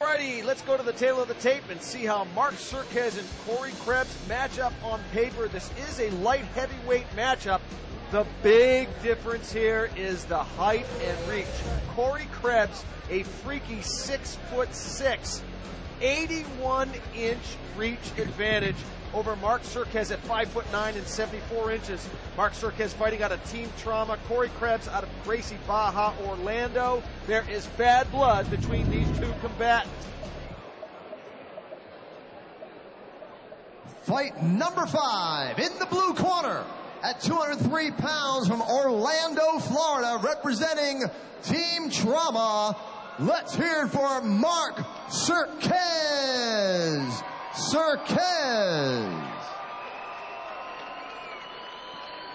Alrighty, let's go to the tail of the tape and see how Mark Serkez and Corey Krebs match up on paper. This is a light heavyweight matchup. The big difference here is the height and reach. Corey Krebs, a freaky 6'6", 81-inch reach advantage over Mark Serkez at 5'9" and 74 inches. Mark Serkez fighting out of Team Trauma. Corey Krebs out of Gracie Baja, Orlando. There is bad blood between these two combatants. Fight number 5 in the blue corner at 203 pounds from Orlando, Florida, representing Team Trauma. Let's hear it for Mark Serkez. Serkez.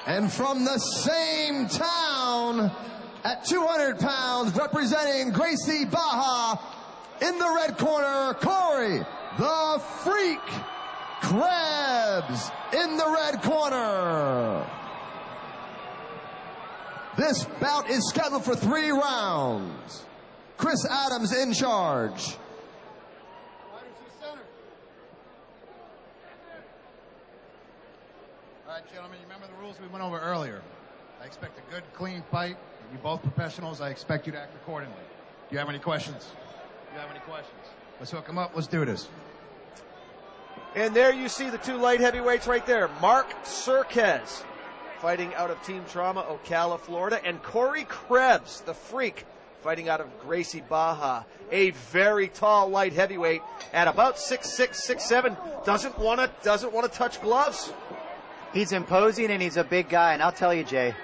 And from the same town at 200 pounds, representing Gracie Baja, in the red corner, Corey the Freak Krebs in the red corner. This bout is scheduled for 3 rounds. Chris Adams in charge. All right, gentlemen, you remember the rules we went over earlier. I expect a good, clean fight. You're both professionals. I expect you to act accordingly. Do you have any questions? Let's hook them up. Let's do this. And there you see the 2 light heavyweights right there. Mark Serkez fighting out of Team Trauma, Ocala, Florida. And Corey Krebs, the Freak, fighting out of Gracie Baja. A very tall light heavyweight at about 6'6", 6'7". Doesn't want to touch gloves. He's imposing and he's a big guy, and I'll tell you, Jay,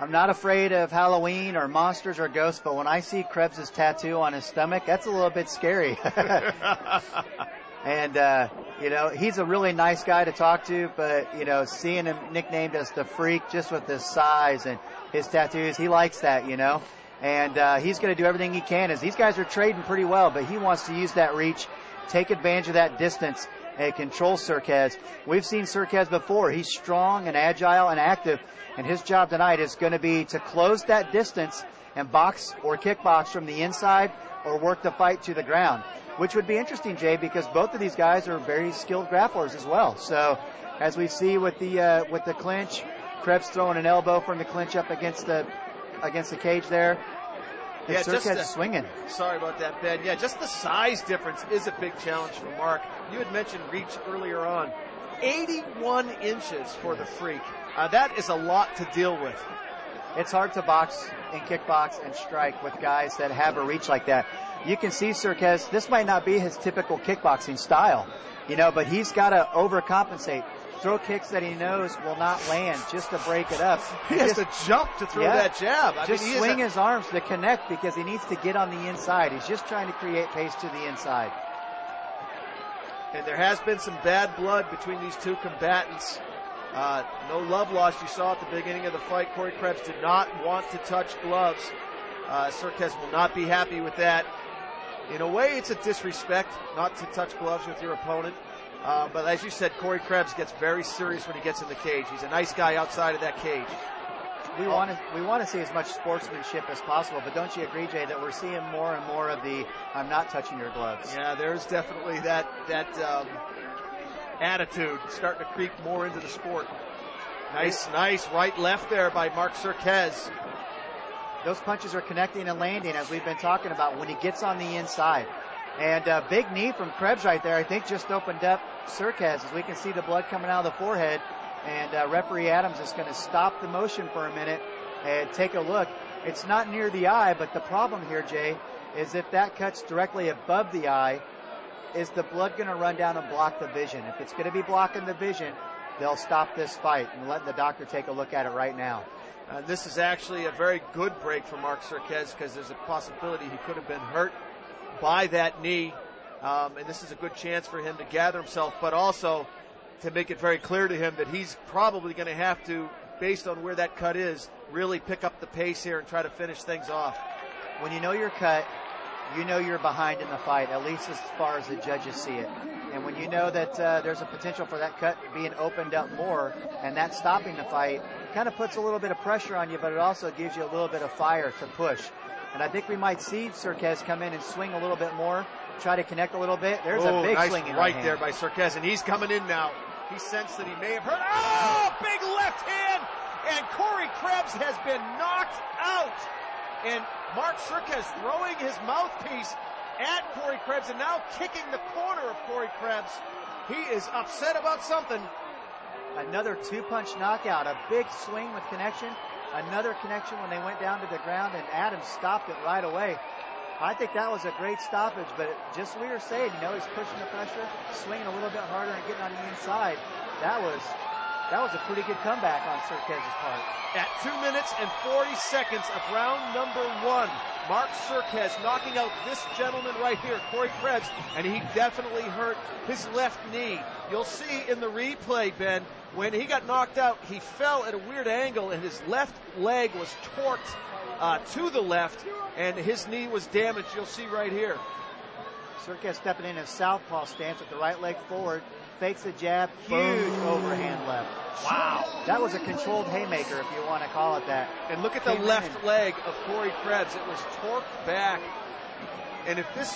I'm not afraid of Halloween or monsters or ghosts, but when I see Krebs' tattoo on his stomach, that's a little bit scary. And, he's a really nice guy to talk to, but, seeing him nicknamed as the Freak just with his size and his tattoos, he likes that, And he's going to do everything he can, as these guys are trading pretty well, but he wants to use that reach, take advantage of that distance, and control Serkez. We've seen Serkez before. He's strong and agile and active, and his job tonight is going to be to close that distance and box or kickbox from the inside or work the fight to the ground, which would be interesting, Jay, because both of these guys are very skilled grapplers as well. So as we see with the clinch, Krebs throwing an elbow from the clinch up against the cage there. Yeah, Serkez swinging. Sorry about that, Ben. Yeah, just the size difference is a big challenge for Mark. You had mentioned reach earlier on. 81 inches for the Freak. That is a lot to deal with. It's hard to box and kickbox and strike with guys that have a reach like that. You can see Serkez, this might not be his typical kickboxing style, but he's got to overcompensate. Throw kicks that he knows will not land just to break it up. He has to jump to throw that jab. Swing his arms to connect because he needs to get on the inside. He's just trying to create pace to the inside. And there has been some bad blood between these two combatants. No love lost. You saw at the beginning of the fight, Corey Krebs did not want to touch gloves. Serkez will not be happy with that. In a way, it's a disrespect not to touch gloves with your opponent. But as you said, Corey Krebs gets very serious when he gets in the cage. He's a nice guy outside of that cage. We want to see as much sportsmanship as possible, but don't you agree, Jay, that we're seeing more and more of the "I'm not touching your gloves"? Yeah, there's definitely that attitude starting to creep more into the sport. Nice right left there by Mark Serkez. Those punches are connecting and landing, as we've been talking about, when he gets on the inside. And a big knee from Krebs right there, I think, just opened up Serkez, as we can see the blood coming out of the forehead. And referee Adams is going to stop the motion for a minute and take a look. It's not near the eye, but the problem here, Jay, is if that cuts directly above the eye, is the blood going to run down and block the vision? If it's going to be blocking the vision, they'll stop this fight and let the doctor take a look at it right now. This is actually a very good break for Mark Serkez, because there's a possibility he could have been hurt by that knee, and this is a good chance for him to gather himself, but also to make it very clear to him that he's probably going to have to, based on where that cut is, really pick up the pace here and try to finish things off. When you know you're cut, you know you're behind in the fight, at least as far as the judges see it. And when you know that there's a potential for that cut being opened up more and that stopping the fight, kind of puts a little bit of pressure on you, but it also gives you a little bit of fire to push. And I think we might see Serkez come in and swing a little bit more try to connect a little bit. There's a big nice swing in right hand. there by Serkez, and he's coming in now. He sensed that he may have hurt. Oh, big left hand, and Corey Krebs has been knocked out. And Mark Serkez throwing his mouthpiece at Corey Krebs and now kicking the corner of Corey Krebs. He is upset about something. Another two-punch knockout, a big swing with connection, another connection when they went down to the ground, and Adams stopped it right away. I think that was a great stoppage, but just what we were saying, you know, he's pushing the pressure, swinging a little bit harder and getting on the inside. That was a pretty good comeback on Serkez's part. At 2 minutes and 40 seconds of round number 1, Mark Serkez knocking out this gentleman right here, Corey Krebs, and he definitely hurt his left knee. You'll see in the replay, Ben, when he got knocked out, he fell at a weird angle and his left leg was torqued to the left, and his knee was damaged. You'll see right here. Serkez stepping in a southpaw stance with the right leg forward, fakes the jab, huge overhand left. Wow. That was a controlled haymaker, if you want to call it that. And look at the left leg of Corey Krebs. It was torqued back. And if this